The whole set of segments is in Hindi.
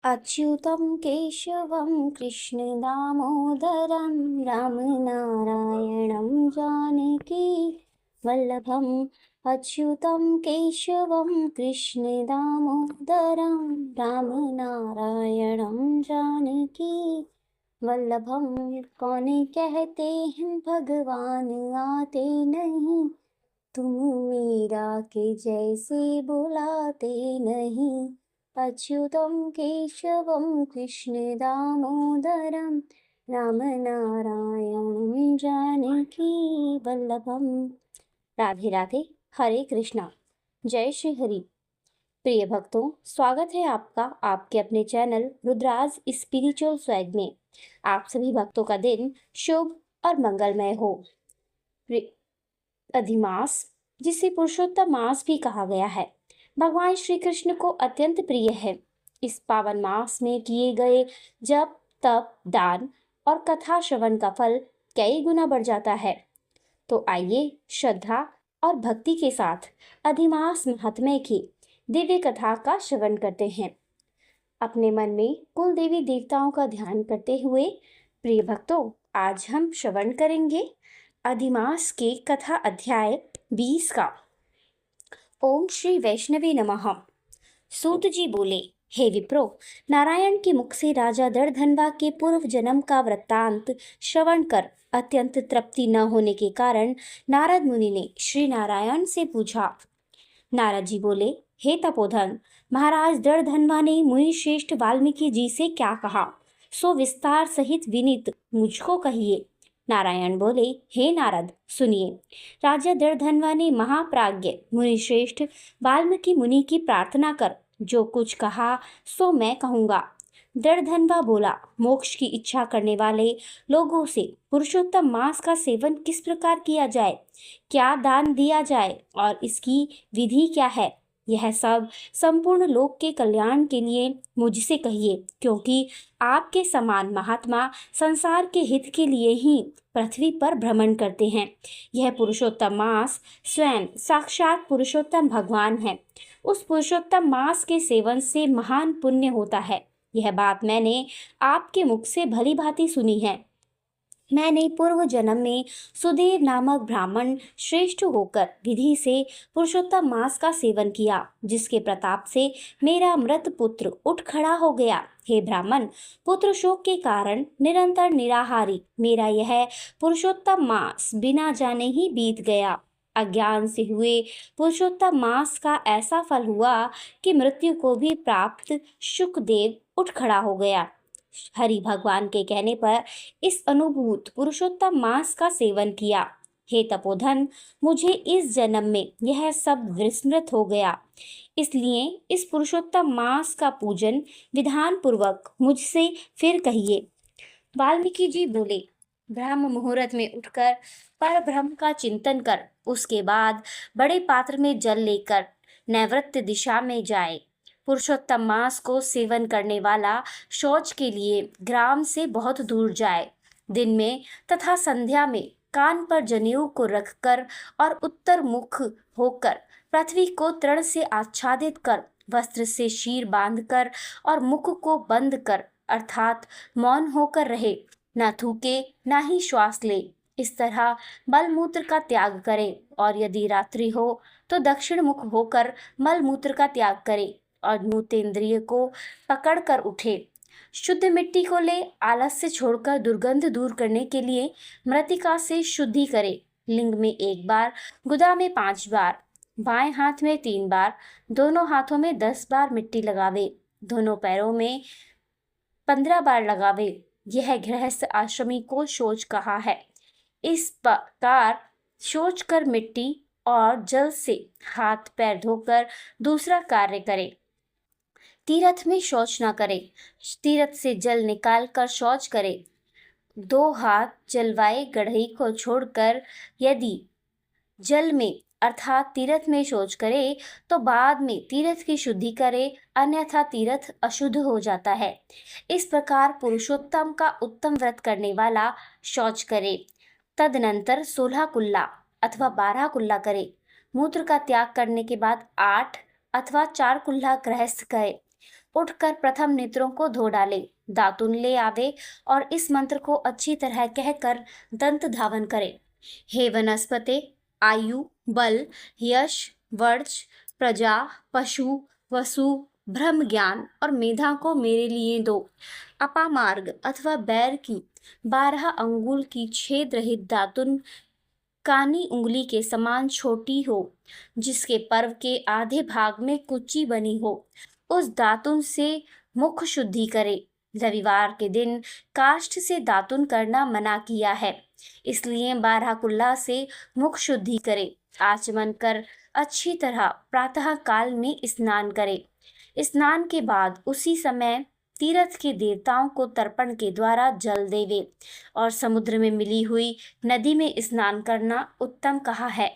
अच्युतं केशवं कृष्णदामोदरं रामनारायणं जानकी वल्लभम्। अच्युतं केशवं कृष्णदामोदरं रामनारायणं जानकी वल्लभम। कौन कहते हैं भगवान आते नहीं, तुम मीरा के जैसे बुलाते नहीं। अच्युतं केशवं कृष्णदामोदरं रामनारायणं जानकी वल्लभम। राधे राधे। हरे कृष्णा। जय श्री हरि। प्रिय भक्तों, स्वागत है आपका आपके अपने चैनल रुद्राज स्पिरिचुअल स्वैग में। आप सभी भक्तों का दिन शुभ और मंगलमय हो। अधिमास, जिसे पुरुषोत्तम मास भी कहा गया है, भगवान श्री कृष्ण को अत्यंत प्रिय है। इस पावन मास में किए गए जप, तप, दान और कथा श्रवण का फल कई गुना बढ़ जाता है। तो आइए श्रद्धा और भक्ति के साथ अधिमास महात्म्य की दिव्य कथा का श्रवण करते हैं। अपने मन में कुल देवी देवताओं का ध्यान करते हुए प्रिय भक्तों, आज हम श्रवण करेंगे अधिमास के कथा अध्याय 20 का। ओम श्री वैष्णवे नमः। सूत जी बोले, हे विप्रो, नारायण के मुख से राजा दर्धनवा के पूर्व जन्म का वृत्तांत श्रवण कर अत्यंत तृप्ति न होने के कारण नारद मुनि ने श्री नारायण से पूछा। नारद जी बोले, हे तपोधन, महाराज दर्धनवा ने मुनि श्रेष्ठ वाल्मीकि जी से क्या कहा, सो विस्तार सहित विनीत मुझको कहिए। नारायण बोले, हे नारद, सुनिए। राजा दर्धनवा ने महाप्राज्ञ मुनि श्रेष्ठ वाल्मीकि मुनि की प्रार्थना कर जो कुछ कहा सो मैं कहूँगा। दर्धनवा बोला, मोक्ष की इच्छा करने वाले लोगों से पुरुषोत्तम मास का सेवन किस प्रकार किया जाए, क्या दान दिया जाए और इसकी विधि क्या है, यह सब संपूर्ण लोक के कल्याण के लिए मुझसे कहिए, क्योंकि आपके समान महात्मा संसार के हित के लिए ही पृथ्वी पर भ्रमण करते हैं। यह पुरुषोत्तम मास स्वयं साक्षात पुरुषोत्तम भगवान है। उस पुरुषोत्तम मास के सेवन से महान पुण्य होता है। यह बात मैंने आपके मुख से भली भांति सुनी है। मैंने पूर्व जन्म में सुदेव नामक ब्राह्मण श्रेष्ठ होकर विधि से पुरुषोत्तम मास का सेवन किया, जिसके प्रताप से मेरा मृत पुत्र उठ खड़ा हो गया। हे ब्राह्मण, पुत्र शोक के कारण निरंतर निराहारी मेरा यह पुरुषोत्तम मास बिना जाने ही बीत गया। अज्ञान से हुए पुरुषोत्तम मास का ऐसा फल हुआ कि मृत्यु को भी प्राप्त शुकदेव उठ खड़ा हो गया। हरि भगवान के कहने पर इस अनुभूत पुरुषोत्तम मास का सेवन किया। हे तपोधन, मुझे इस जन्म में यह सब विस्मृत हो गया, इसलिए इस पुरुषोत्तम मास का पूजन विधान पूर्वक मुझसे फिर कहिए। वाल्मीकि जी बोले, ब्रह्म मुहूर्त में उठकर पर ब्रह्म का चिंतन कर उसके बाद बड़े पात्र में जल लेकर नैऋत्य दिशा में जाए। पुरुषोत्तम मास को सेवन करने वाला शौच के लिए ग्राम से बहुत दूर जाए। दिन में तथा संध्या में कान पर जनेऊ को रखकर और उत्तर मुख होकर पृथ्वी को तृण से आच्छादित कर वस्त्र से शीर बांधकर और मुख को बंद कर अर्थात मौन होकर रहे, न थूके न ही श्वास ले। इस तरह मल मूत्र का त्याग करे और यदि रात्रि हो तो दक्षिण मुख होकर मल मूत्र का त्याग करे और मूत्रेंद्रिय को पकड़ कर उठे। शुद्ध मिट्टी को ले आलस्य छोड़कर दुर्गंध दूर करने के लिए मृतिका से शुद्धि करे। लिंग में 1 बार, गुदा में 5 बार, बाएं हाथ में 3 बार, दोनों हाथों में 10 बार मिट्टी लगावे, दोनों पैरों में 15 बार लगावे। यह गृहस्थ आश्रमी को शौच कहा है। इस प्रकार शौच कर मिट्टी और जल से हाथ पैर धोकर दूसरा कार्य करे। तीर्थ में शौच न करे, तीर्थ से जल निकाल कर शौच करे। 2 हाथ जलवाए गढ़ई को छोड़कर यदि जल में अर्थात तीर्थ में शौच करे तो बाद में तीर्थ की शुद्धि करे, अन्यथा तीर्थ अशुद्ध हो जाता है। इस प्रकार पुरुषोत्तम का उत्तम व्रत करने वाला शौच करे। तदनंतर 16 कुल्ला अथवा 12 कुल्ला करे। मूत्र का त्याग करने के बाद 8 अथवा 4 कुल्ला गृहस्थ करे। उठकर प्रथम नेत्रों को धो डाले, दातुन ले आवे और इस मंत्र को अच्छी तरह कहकर दंत धावन करे। हे वनस्पते, आयु, बल, यश, वर्च, प्रजा, पशु, वसु, ब्रह्म ज्ञान और मेधा को मेरे लिए दो। अपामार्ग अथवा बैर की 12 अंगुल की छेद रहित दातुन कानी उंगली के समान छोटी हो, जिसके पर्व के आधे भाग में कुच्ची बनी हो, उस दातुन से मुख शुद्धि करे। रविवार के दिन काष्ठ से दातुन करना मना किया है, इसलिए 12 कुल्ला से मुख शुद्धि करे। आचमन कर अच्छी तरह प्रातः काल में स्नान करे। स्नान के बाद उसी समय तीर्थ के देवताओं को तर्पण के द्वारा जल देवे और समुद्र में मिली हुई नदी में स्नान करना उत्तम कहा है।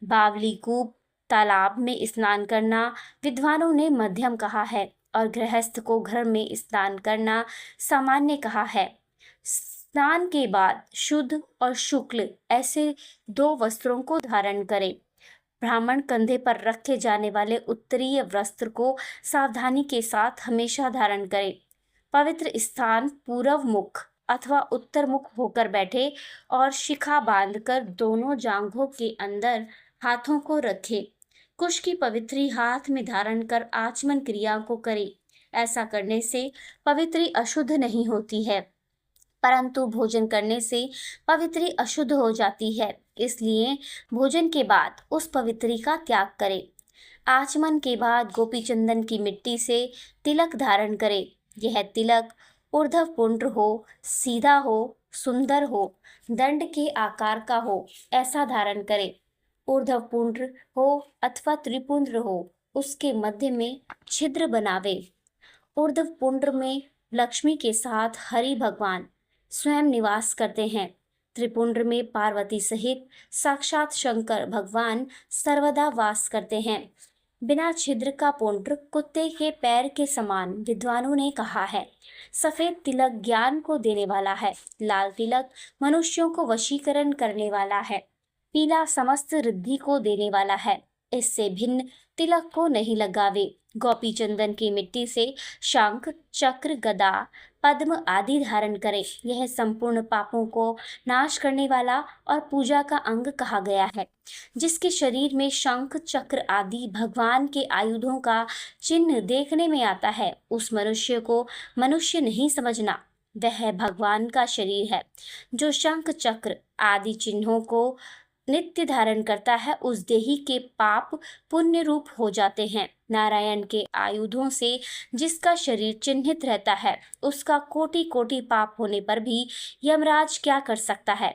बावली कूप तालाब में स्नान करना विद्वानों ने मध्यम कहा है और गृहस्थ को घर में स्नान करना सामान्य कहा है। स्नान के बाद शुद्ध और शुक्ल ऐसे 2 वस्त्रों को धारण करे। ब्राह्मण कंधे पर रखे जाने वाले उत्तरीय वस्त्र को सावधानी के साथ हमेशा धारण करे। पवित्र स्थान पूर्व मुख अथवा उत्तर मुख होकर बैठे और शिखा बांधकर दोनों जांघों के अंदर हाथों को रखे। कुश की पवित्री हाथ में धारण कर आचमन क्रिया को करे। ऐसा करने से पवित्री अशुद्ध नहीं होती है, परंतु भोजन करने से पवित्री अशुद्ध हो जाती है, इसलिए भोजन के बाद उस पवित्री का त्याग करे। आचमन के बाद गोपी चंदन की मिट्टी से तिलक धारण करे। यह तिलक ऊर्ध्व पुंड्र हो, सीधा हो, सुंदर हो, दंड के आकार का हो, ऐसा धारण करे। ऊर्ध्व पुंड्र हो अथवा त्रिपुंड्र हो, उसके मध्य में छिद्र बनावे। ऊर्ध्व पुंड्र में लक्ष्मी के साथ हरि भगवान स्वयं निवास करते हैं। त्रिपुंड्र में पार्वती सहित साक्षात शंकर भगवान सर्वदा वास करते हैं। बिना छिद्र का पुंड्र कुत्ते के पैर के समान विद्वानों ने कहा है। सफेद तिलक ज्ञान को देने वाला है, लाल तिलक मनुष्यों को वशीकरण करने वाला है, पीला समस्त रिद्धि को देने वाला है। इससे भिन्न तिलक को नहीं लगावे। गोपी चंदन की मिट्टी से शंख, चक्र, गदा, पद्म आदि धारण करे। यह संपूर्ण पापों को नाश करने वाला और पूजा का अंग कहा गया है। जिसके शरीर में शंख, चक्र आदि भगवान के आयुधों का चिन्ह देखने में आता है, उस मनुष्य को मनुष्य नहीं समझना, वह भगवान का शरीर है। जो शंख, चक्र आदि चिन्हों को नित्य धारण करता है, उस देही के पाप पुण्य रूप हो जाते हैं। नारायण के आयुधों से जिसका शरीर चिन्हित रहता है, उसका कोटि कोटि पाप होने पर भी यमराज क्या कर सकता है।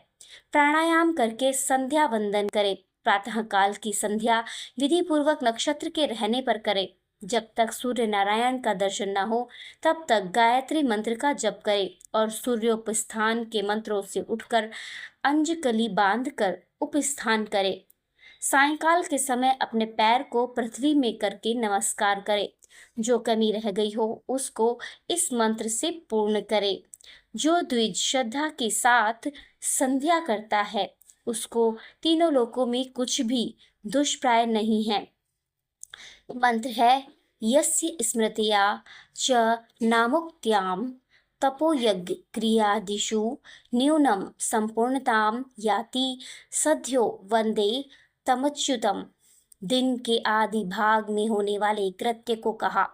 प्राणायाम करके संध्या वंदन करे। प्रातः काल की संध्या विधि पूर्वक नक्षत्र के रहने पर करे। जब तक सूर्य नारायण का दर्शन न हो तब तक गायत्री मंत्र का जप करे और सूर्योपस्थान के मंत्रों से उठकर अंजकली बांधकर उपस्थान करे। सायंकाल के समय अपने पैर को पृथ्वी में करके नमस्कार करे। जो कमी रह गई हो उसको इस मंत्र से पूर्ण करे। जो द्विज श्रद्धा के साथ संध्या करता है उसको तीनों लोकों में कुछ भी दुष्प्राय नहीं है। मंत्र है यस्य स्मृतिया च नामुक्त्याम तपोयज्ञ क्रियादिषु न्यूनम संपूर्णताम याति सद्यो वंदे तमच्युतम। दिन के आदि भाग में होने वाले कृत्य को कहा।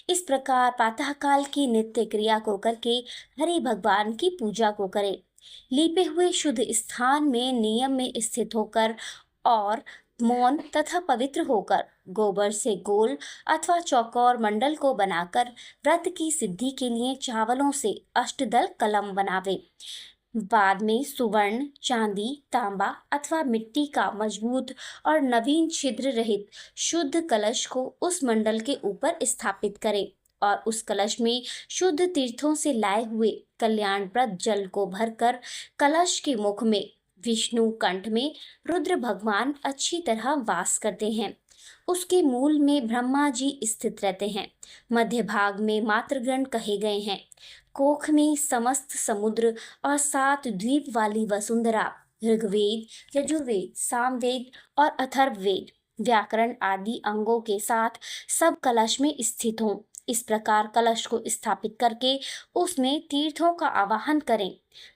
इस प्रकार प्रातःकाल की नित्य क्रिया को करके हरि भगवान की पूजा को करे। लीपे हुए शुद्ध स्थान में नियम में स्थित होकर और मौन तथा पवित्र होकर गोबर से गोल अथवा चौकोर मंडल को बनाकर व्रत की सिद्धि के लिए चावलों से अष्टदल कलम बनावे। बाद में सुवर्ण, चांदी, तांबा अथवा मिट्टी का मजबूत और नवीन छिद्र रहित शुद्ध कलश को उस मंडल के ऊपर स्थापित करे और उस कलश में शुद्ध तीर्थों से लाए हुए कल्याणप्रद जल को भरकर कलश के मुख में विष्णु कंठ में रुद्र भगवान अच्छी तरह वास करते हैं। उसके मूल में ब्रह्मा जी स्थित रहते हैं। मध्य भाग में मातृगण कहे गए हैं। कोख में समस्त समुद्र और 7 द्वीप वाली वसुंधरा, ऋग्वेद, यजुर्वेद, सामवेद और अथर्ववेद, व्याकरण आदि अंगों के साथ सब कलश में स्थित हों। इस प्रकार कलश को स्थापित करके उसमें तीर्थों का आवाहन करें।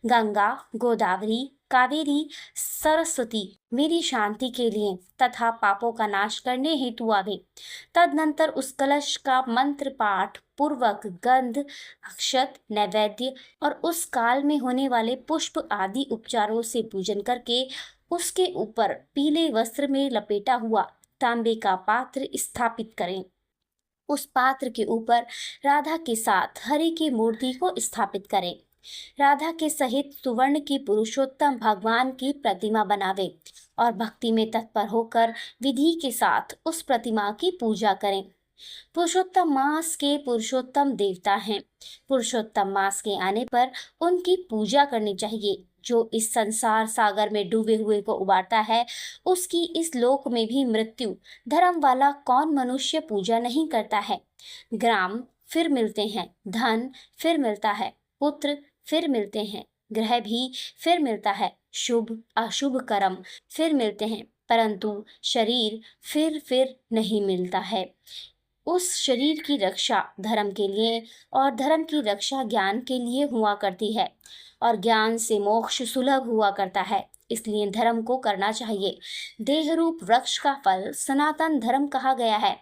गंगा, गोदावरी, कावेरी, सरस्वती मेरी शांति के लिए तथा पापों का नाश करने हेतु आवे। तदनंतर उस कलश का मंत्र पाठ पूर्वक गंध, अक्षत, नैवेद्य और उस काल में होने वाले पुष्प आदि उपचारों से पूजन करके उसके ऊपर पीले वस्त्र में लपेटा हुआ तांबे का पात्र स्थापित करें। उस पात्र के ऊपर राधा के साथ हरि की मूर्ति को स्थापित करें। राधा के सहित सुवर्ण की पुरुषोत्तम भगवान की प्रतिमा बनावे और भक्ति में तत्पर होकर विधि के साथ उस प्रतिमा की पूजा करें। पुरुषोत्तम मास के पुरुषोत्तम देवता हैं। पुरुषोत्तम मास के आने पर उनकी पूजा करनी चाहिए। जो इस संसार सागर में डूबे हुए को उबारता है, उसकी इस लोक में भी मृत्यु। धर्म वाला कौन मनुष्य पूजा नहीं करता है। ग्राम फिर मिलते हैं, धन फिर मिलता है, पुत्र फिर मिलते हैं, ग्रह भी फिर मिलता है, शुभ अशुभ कर्म फिर मिलते हैं, परंतु शरीर फिर नहीं मिलता है। उस शरीर की रक्षा धर्म के लिए और धर्म की रक्षा ज्ञान के लिए हुआ करती है और ज्ञान से मोक्ष सुलभ हुआ करता है। इसलिए धर्म को करना चाहिए। देह रूप वृक्ष का फल सनातन धर्म कहा गया है।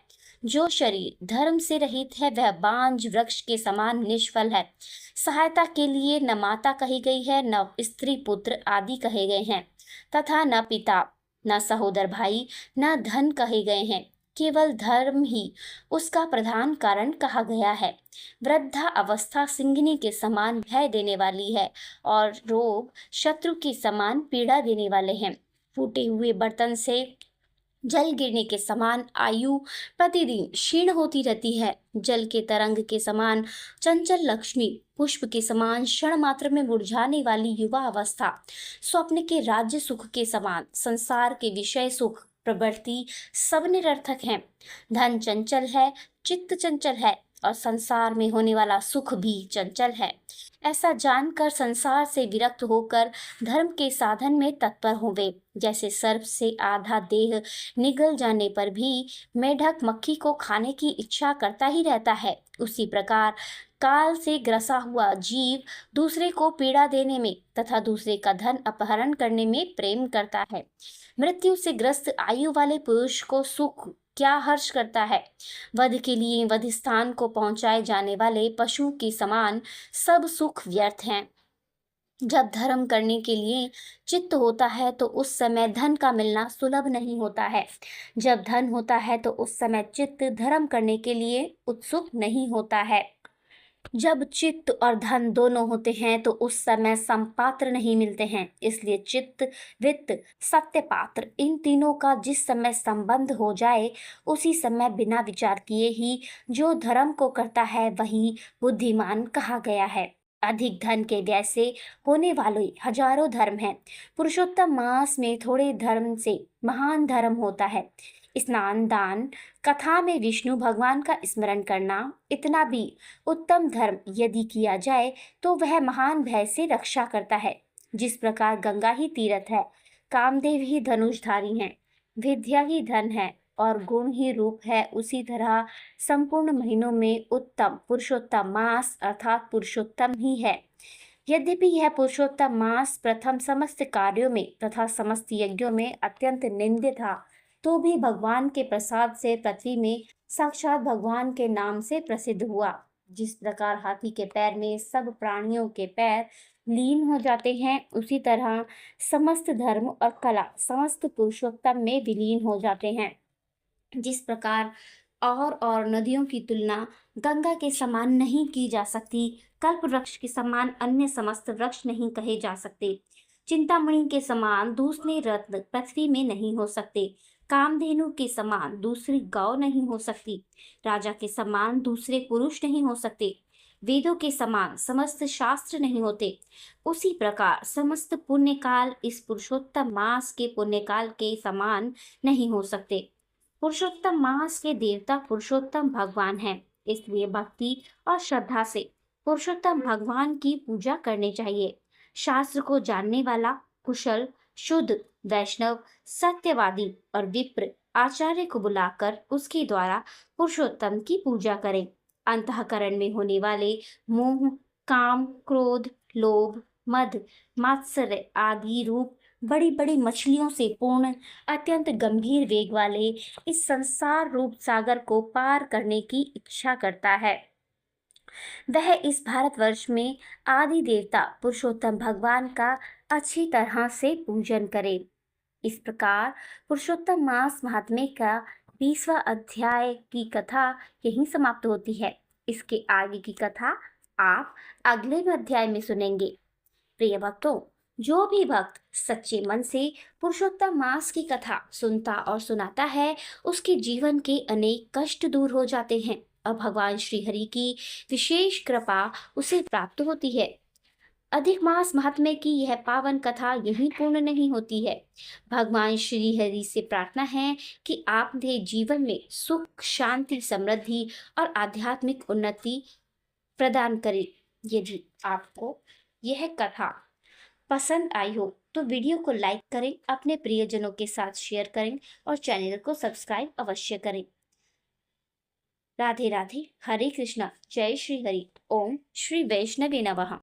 जो शरीर धर्म से रहित है वह बांझ वृक्ष के समान निष्फल है। सहायता के लिए न माता कही गई है, न स्त्री पुत्र आदि कहे गए हैं, तथा न पिता, न सहोदर भाई, न धन कहे गए हैं। केवल धर्म ही उसका प्रधान कारण कहा गया है। वृद्धा अवस्था सिंहनी के समान भय देने वाली है और रोग शत्रु के समान पीड़ा देने वाले हैं। फूटे हुए बर्तन से जल गिरने के समान आयु प्रतिदिन क्षीण होती रहती है। जल के तरंग के समान चंचल लक्ष्मी, पुष्प के समान क्षण मात्र में मुरझाने वाली युवा अवस्था, स्वप्न के राज्य सुख के समान संसार के विषय सुख प्रवृत्ति सब निरर्थक हैं। धन चंचल है, चित्त चंचल है और संसार में होने वाला सुख भी चंचल है। ऐसा जानकर संसार से विरक्त होकर धर्म के साधन में तत्पर होवे। जैसे सर्प से आधा देह निगल जाने पर भी मेढक मक्खी को खाने की इच्छा करता ही रहता है, उसी प्रकार काल से ग्रसा हुआ जीव दूसरे को पीड़ा देने में तथा दूसरे का धन अपहरण करने में प्रेम करता है। मृत्यु से ग्रस्त आयु वाले पुरुष को सुख क्या हर्ष करता है। वध के लिए वध स्थान को पहुंचाए जाने वाले पशु के समान सब सुख व्यर्थ हैं। जब धर्म करने के लिए चित्त होता है तो उस समय धन का मिलना सुलभ नहीं होता है। जब धन होता है तो उस समय चित्त धर्म करने के लिए उत्सुक नहीं होता है। जब चित्त और धन दोनों होते हैं तो उस समय समपात्र नहीं मिलते हैं। इसलिए चित्त, वित्त, सत्य पात्र इन तीनों का जिस समय संबंध हो जाए उसी समय बिना विचार किए ही जो धर्म को करता है वही बुद्धिमान कहा गया है। अधिक धन के व्यय से होने वाले हजारों धर्म हैं। पुरुषोत्तम मास में थोड़े धर्म से महान धर्म होता है। स्नान, दान, कथा में विष्णु भगवान का स्मरण करना, इतना भी उत्तम धर्म यदि किया जाए तो वह महान भय से रक्षा करता है। जिस प्रकार गंगा ही तीर्थ है, कामदेव ही धनुषधारी हैं, विद्या ही धन है और गुण ही रूप है, उसी तरह संपूर्ण महीनों में उत्तम पुरुषोत्तम मास अर्थात पुरुषोत्तम ही है। यद्यपि यह पुरुषोत्तम मास प्रथम समस्त कार्यों में तथा समस्त यज्ञों में अत्यंत निंद्य था, तो भी भगवान के प्रसाद से पृथ्वी में साक्षात भगवान के नाम से प्रसिद्ध हुआ। जिस प्रकार हाथी के पैर में सब प्राणियों के पैर लीन हो जाते हैं, उसी तरह समस्त धर्म और कला समस्त पुरुषोत्तम में विलीन हो जाते हैं। जिस प्रकार और नदियों की तुलना गंगा के समान नहीं की जा सकती, कल्प वृक्ष के समान अन्य समस्त वृक्ष नहीं कहे जा सकते, चिंतामणि के समान दूसरे रत्न पृथ्वी में नहीं हो सकते, कामधेनु के समान दूसरी गौ नहीं हो सकती, राजा के समान दूसरे पुरुष नहीं हो सकते, वेदों के समान समस्त शास्त्र नहीं होते, उसी प्रकार समस्त पुण्यकाल इस पुरुषोत्तम मास के पुण्यकाल के समान नहीं हो सकते। पुरुषोत्तम मास के देवता पुरुषोत्तम भगवान हैं, इसलिए भक्ति और श्रद्धा से पुरुषोत्तम भगवान की पूजा करनी चाहिए। शास्त्र को जानने वाला कुशल, शुद्ध, वैष्णव, सत्यवादी और विप्र आचार्य को बुलाकर उसके द्वारा पुरुषोत्तम की पूजा करें। अंतःकरण में होने वाले मोह, काम, क्रोध, लोभ, मद, मात्सर्य आदि रूप बड़ी बड़ी मछलियों से पूर्ण अत्यंत गंभीर वेग वाले इस संसार रूप सागर को पार करने की इच्छा करता है। वह इस भारतवर्ष में आदि देवता पुरुषोत्तम भगवान का अच्छी तरह से पूजन करे। इस प्रकार पुरुषोत्तम मास महात्म्य का 20वां अध्याय की कथा यहीं समाप्त होती है। इसके आगे की कथा आप अगले अध्याय में सुनेंगे। प्रिय भक्तों, जो भी भक्त सच्चे मन से पुरुषोत्तम मास की कथा सुनता और सुनाता है, उसके जीवन के अनेक कष्ट दूर हो जाते हैं और भगवान श्री हरि की विशेष कृपा उसे प्राप्त होती है। अधिक मास महात्म्य की यह पावन कथा यहीं पूर्ण नहीं होती है। भगवान श्री हरि से प्रार्थना है कि आपने जीवन में सुख, शांति, समृद्धि और आध्यात्मिक उन्नति प्रदान करें। यदि आपको यह कथा पसंद आई हो तो वीडियो को लाइक करें, अपने प्रियजनों के साथ शेयर करें और चैनल को सब्सक्राइब अवश्य करें। राधे राधे, हरे कृष्णा, जय श्री हरि, ओम श्री वैष्णवे नमः।